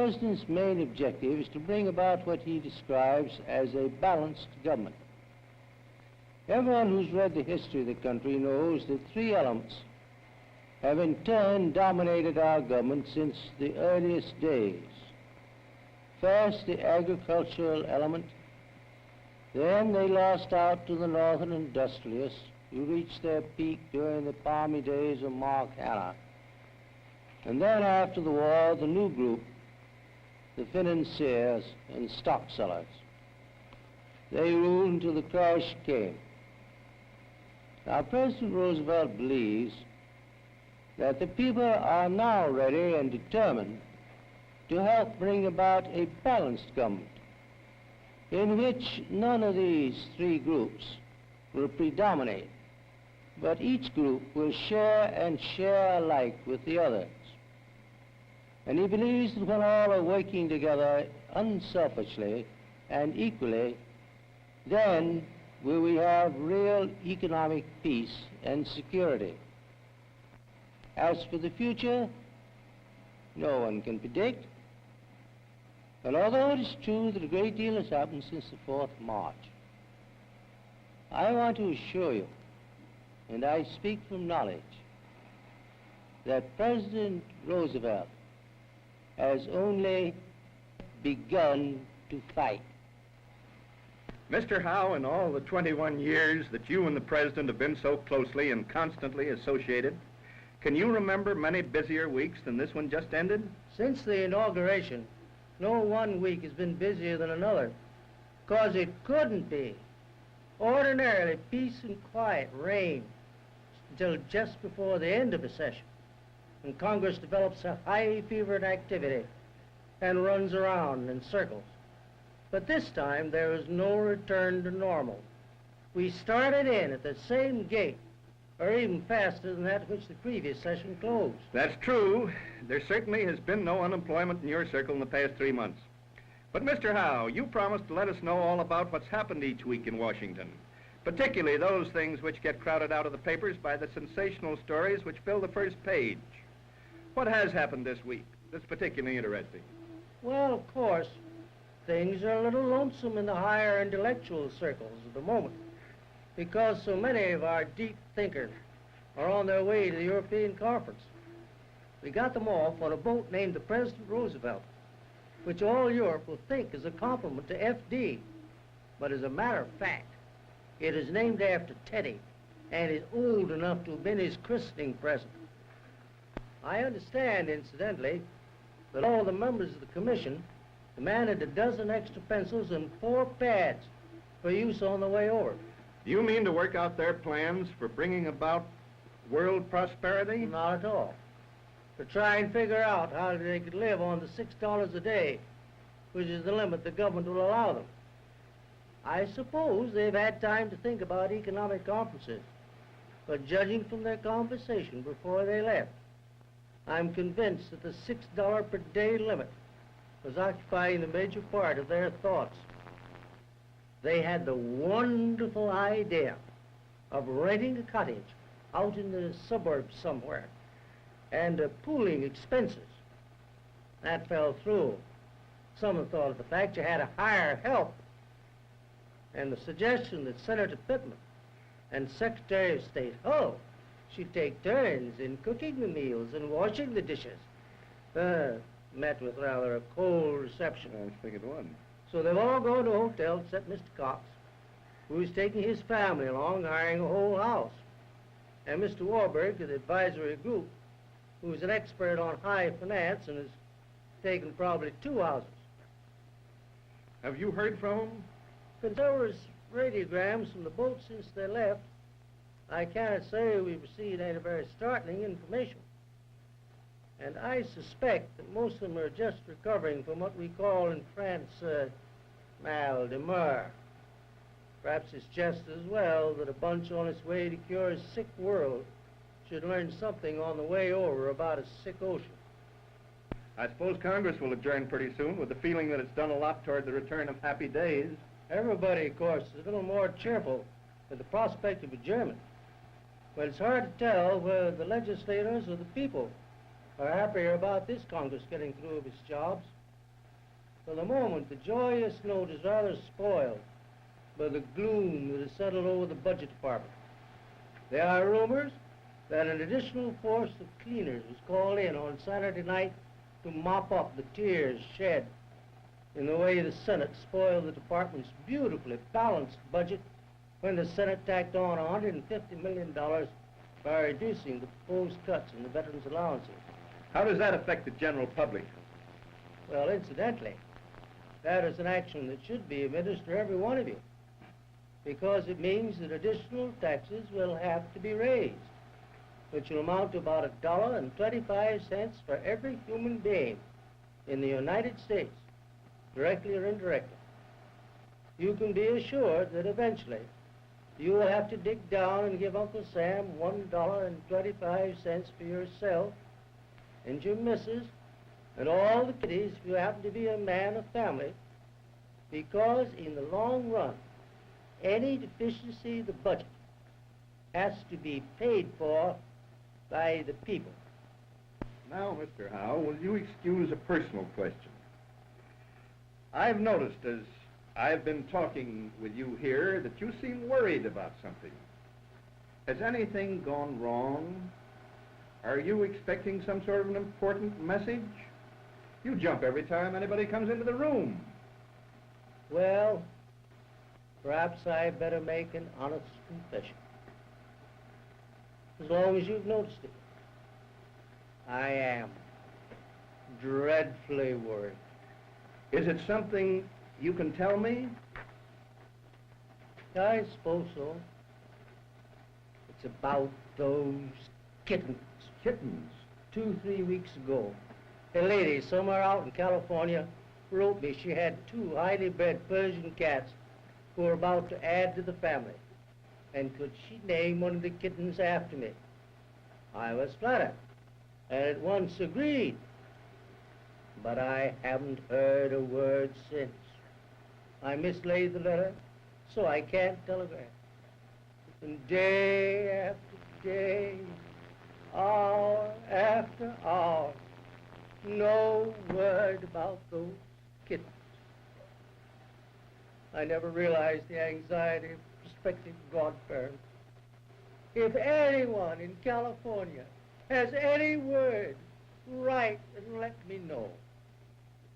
President's main objective is to bring about what he describes as a balanced government. Everyone who's read the history of the country knows that three elements have in turn dominated our government since the earliest days. First, the agricultural element. Then they lost out to the northern industrialists who reached their peak during the palmy days of Mark Hanna. And then after the war, the new group, the financiers and stock sellers. They ruled until the crash came. Now, President Roosevelt believes that the people are now ready and determined to help bring about a balanced government in which none of these three groups will predominate, but each group will share and share alike with the others. And he believes that when all are working together unselfishly and equally, then will we have real economic peace and security. As for the future, no one can predict. And although it is true that a great deal has happened since the 4th of March, I want to assure you, and I speak from knowledge, that President Roosevelt has only begun to fight. Mr. Howe, in all the 21 years that you and the President have been so closely and constantly associated, can you remember many busier weeks than this one just ended? Since the inauguration, no one week has been busier than another, because it couldn't be. Ordinarily, peace and quiet reign until just before the end of a session, when Congress develops a high-fevered activity and runs around in circles. But this time, there is no return to normal. We started in at the same gate, or even faster than that which the previous session closed. That's true. There certainly has been no unemployment in your circle in the past 3 months. But Mr. Howe, you promised to let us know all about what's happened each week in Washington, particularly those things which get crowded out of the papers by the sensational stories which fill the first page. What has happened this week that's particularly interesting? Well, of course, things are a little lonesome in the higher intellectual circles at the moment, because so many of our deep thinkers are on their way to the European Conference. We got them off on a boat named the President Roosevelt, which all Europe will think is a compliment to FD. But as a matter of fact, it is named after Teddy and is old enough to have been his christening present. I understand, incidentally, that all the members of the commission demanded a dozen extra pencils and 4 pads for use on the way over. You mean to work out their plans for bringing about world prosperity? Not at all. To try and figure out how they could live on the $6 a day, which is the limit the government will allow them. I suppose they've had time to think about economic conferences, but judging from their conversation before they left, I'm convinced that the $6 per day limit was occupying the major part of their thoughts. They had the wonderful idea of renting a cottage out in the suburbs somewhere and pooling expenses. That fell through. Some have thought of the fact you had to hire help, and the suggestion that Senator Pittman and Secretary of State Hull should take turns in cooking the meals and washing the dishes met with rather a cold reception. I think it would. So they've all gone to a hotel except Mr. Cox, who's taking his family along, hiring a whole house. And Mr. Warburg of the advisory group, who's an expert on high finance and has taken probably 2 houses. Have you heard from them? Since there was radiograms from the boat since they left, I cannot say we've received any very startling information. And I suspect that most of them are just recovering from what we call in France mal de mer. Perhaps it's just as well that a bunch on its way to cure a sick world should learn something on the way over about a sick ocean. I suppose Congress will adjourn pretty soon with the feeling that it's done a lot toward the return of happy days. Everybody, of course, is a little more cheerful with the prospect of adjournment. But it's hard to tell whether the legislators or the people are happier about this Congress getting through with its jobs. For the moment, the joyous note is rather spoiled by the gloom that has settled over the budget department. There are rumors that an additional force of cleaners was called in on Saturday night to mop up the tears shed in the way the Senate spoiled the department's beautifully balanced budget when the Senate tacked on $150 million by reducing the proposed cuts in the veterans' allowances. How does that affect the general public? Well, incidentally, that is an action that should be of interest to every one of you, because it means that additional taxes will have to be raised, which will amount to about $1.25 for every human being in the United States, directly or indirectly. You can be assured that eventually you will have to dig down and give Uncle Sam $1.25 for yourself and your missus and all the kiddies if you happen to be a man of family, because in the long run, any deficiency of the budget has to be paid for by the people. Now, Mr. Howe, will you excuse a personal question? I've noticed as I've been talking with you here that you seem worried about something. Has anything gone wrong? Are you expecting some sort of an important message? You jump every time anybody comes into the room. Well, perhaps I'd better make an honest confession. As long as you've noticed it, I am dreadfully worried. Is it something you can tell me? I suppose so. It's about those kittens. Kittens? 2-3 weeks ago, a lady somewhere out in California wrote me she had 2 highly bred Persian cats who were about to add to the family, and could she name one of the kittens after me? I was flattered, and at once agreed. But I haven't heard a word since. I mislaid the letter, so I can't telegraph. And day after day, hour after hour, no word about those kittens. I never realized the anxiety of prospective godparents. If anyone in California has any word, write and let me know.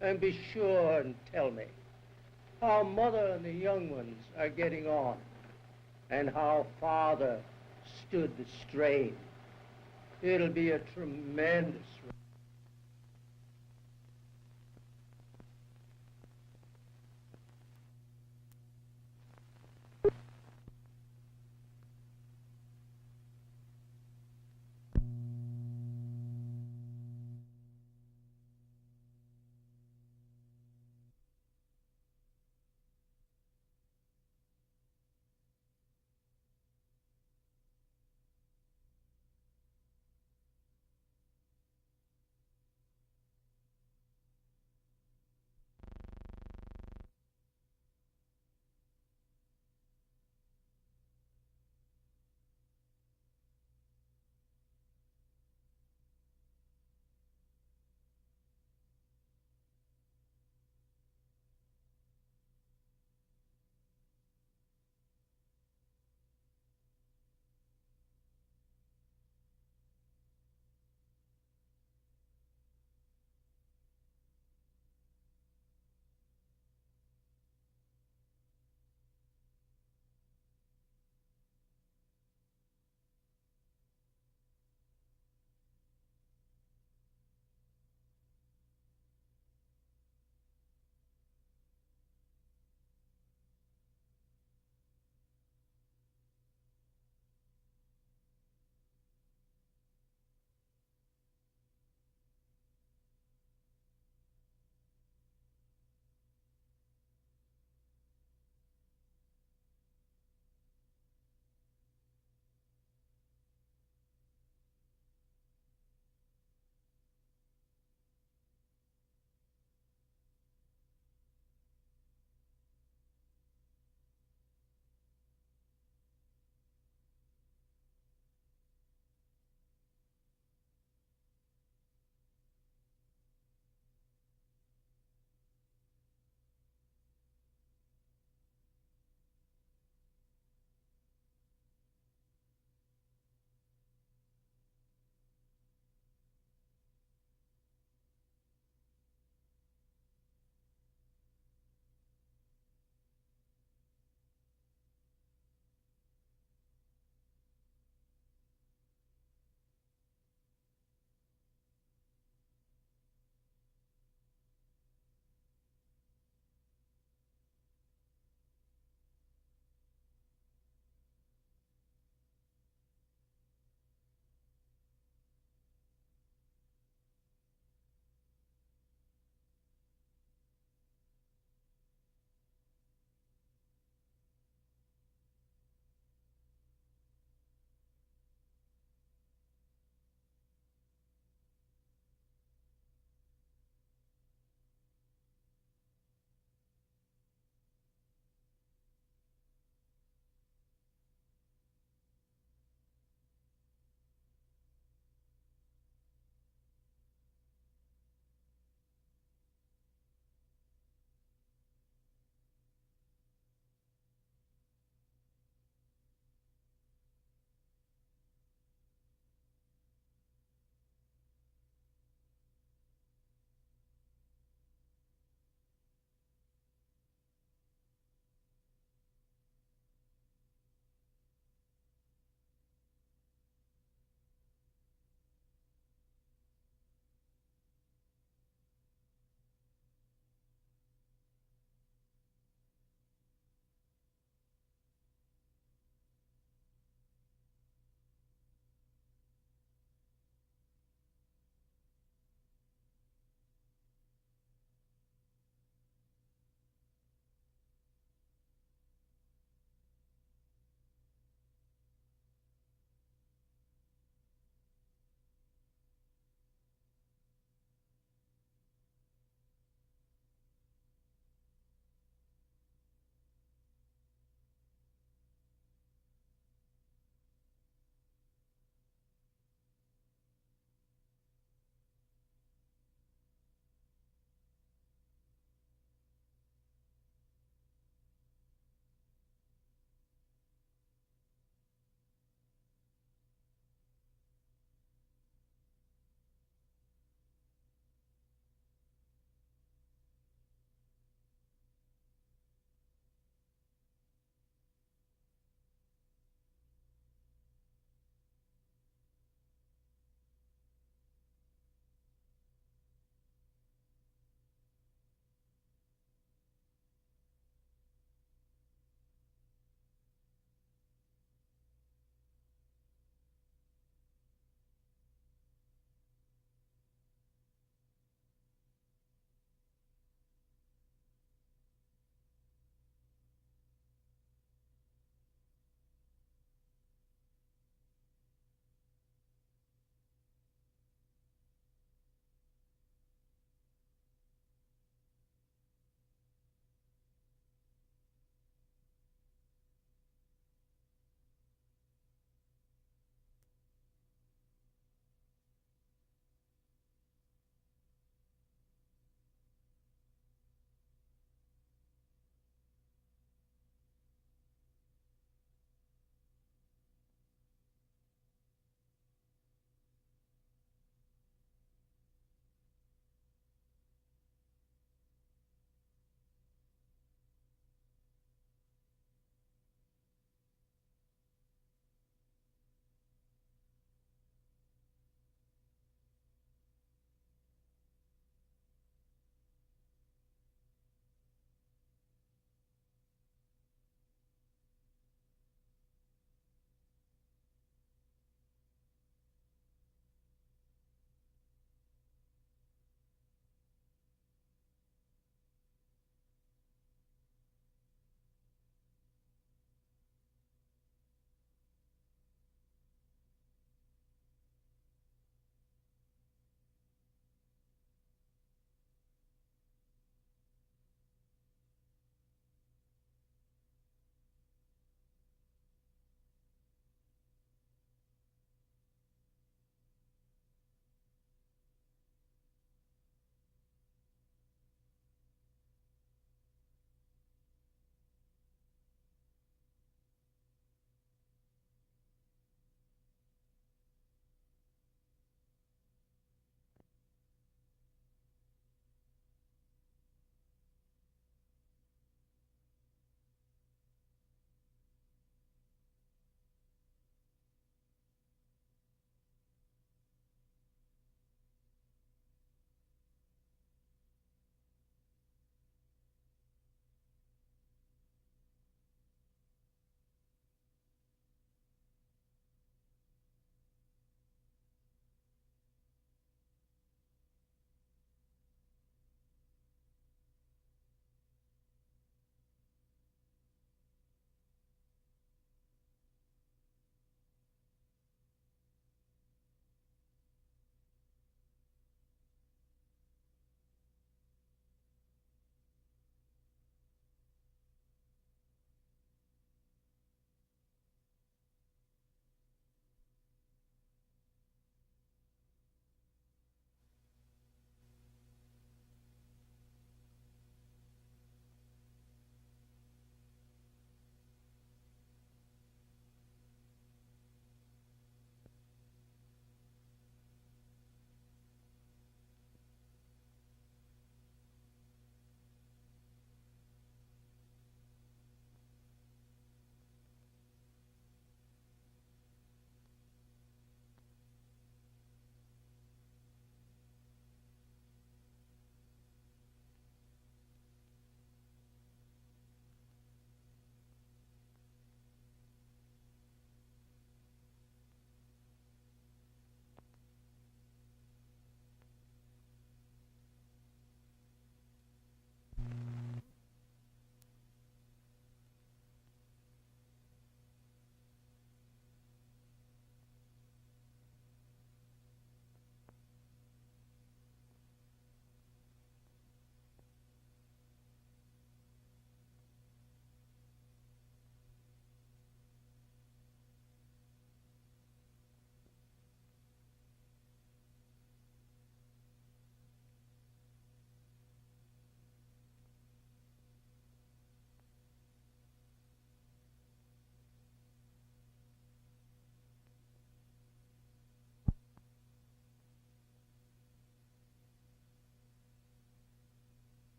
And be sure and tell me how Mother and the young ones are getting on, and how Father stood the strain. It'll be a tremendous